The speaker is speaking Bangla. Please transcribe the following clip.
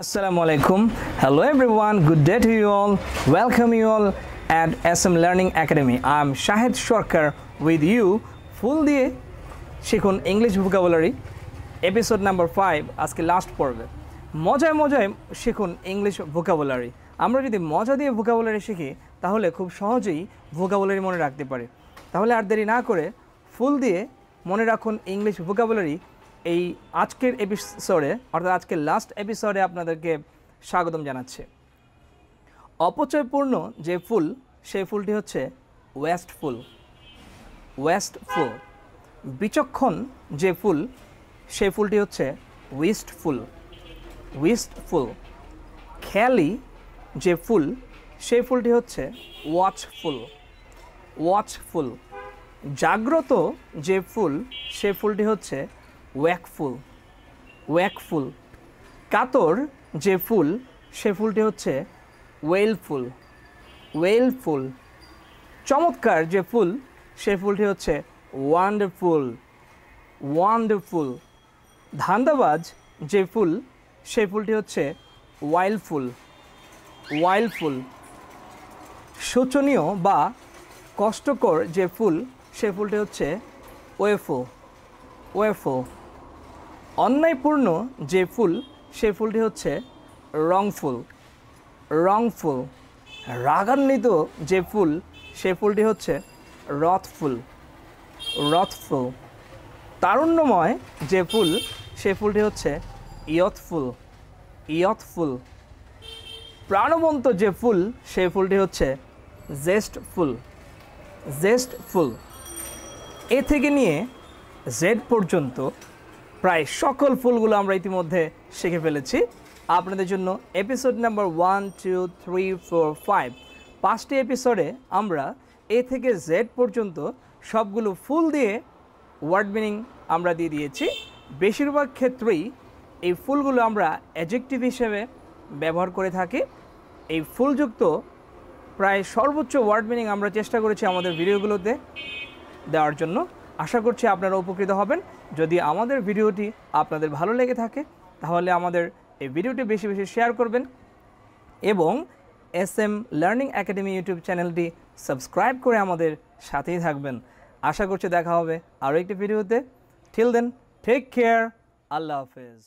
Assalamualaikum. Hello everyone. Good day to you all. Welcome you all at SM Learning Academy. I'm Shahed Sharkar with you. Full দিয়ে শিখুন English vocabulary. Episode number 5 আজকে লাস্ট পর্বে। মজায় মজায় শিখুন English vocabulary. আমরা যদি মজা দিয়ে vocabulary শিখি তাহলে খুব সহজেই vocabulary মনে রাখতে পারি। তাহলে আর দেরি না করে ফুল দিয়ে মনে রাখুন English vocabulary। এই আজকের এপিসোডে অর্থাৎ আজকের লাস্ট এপিসোডে আপনাদেরকে স্বাগতম জানাচ্ছি। অপচয়পূর্ণ যে ফুল সেই ফুলটি হচ্ছে ওয়েস্টফুল। ওয়েস্টফুল। বিচক্ষণ যে ফুল সেই ফুলটি হচ্ছে উইস্টফুল। উইস্টফুল। খেয়ালি যে ফুল সেই ফুলটি হচ্ছে ওয়াচফুল। ওয়াচফুল। জাগ্রত যে ফুল সেই ফুলটি হচ্ছে ওয়াকফুল। ওয়াকফুল। কাতর যে ফুল সে ফুলটি হচ্ছে ওয়েলফুল। ওয়েলফুল। চমৎকার যে ফুল সে ফুলটি হচ্ছে ওয়ান্ডারফুল। ওয়ান্ডারফুল। ধান্দাবাজ যে ফুল সে ফুলটি হচ্ছে ওয়াইল্ডফুল। ওয়াইল্ডফুল। শোচনীয় বা কষ্টকর যে ফুল সে ফুলটি হচ্ছে ওয়েফুল। ওয়েফুল। অন্যায়পূর্ণ যে ফুল সে ফুলটি হচ্ছে রংফুল। রংফুল। রাগান্বিত যে ফুল সে ফুলটি হচ্ছে রথফুল। রথফুল। তারুণ্যময় যে ফুল সে ফুলটি হচ্ছে ইয়থফুল। ইয়থফুল। প্রাণবন্ত যে ফুল সে ফুলটি হচ্ছে জেস্টফুল। জেস্টফুল। এ থেকে নিয়ে জেড পর্যন্ত প্রায় সকল ফুলগুলো আমরা ইতিমধ্যে শিখে ফেলেছি। আপনাদের জন্য এপিসোড নাম্বার 1, 2, 3, 4, 5 5টি এপিসোডে আমরা এ থেকে জেড পর্যন্ত সবগুলো ফুল দিয়ে ওয়ার্ড মিনিং আমরা দিয়ে দিয়েছি। বেশিরভাগ ক্ষেত্রেই এই ফুলগুলো আমরা অ্যাডজেক্টিভ হিসেবে ব্যবহার করে থাকি। এই ফুলযুক্ত প্রায় সর্বোচ্চ ওয়ার্ড মিনিং আমরা চেষ্টা করেছি আমাদের ভিডিওগুলোতে দেওয়ার জন্য। আশা করছি আপনারা উপকৃত হবেন। যদি আমাদের ভিডিওটি আপনাদের ভালো লেগে থাকে তাহলে আমাদের এই ভিডিওটি বেশি বেশি শেয়ার করবেন এবং SM লার্নিং একাডেমি ইউটিউব চ্যানেলটি সাবস্ক্রাইব করে আমাদের সাথেই থাকবেন। আশা করছি দেখা হবে আরও একটি ভিডিওতে। Till then take care. আল্লাহ হাফেজ।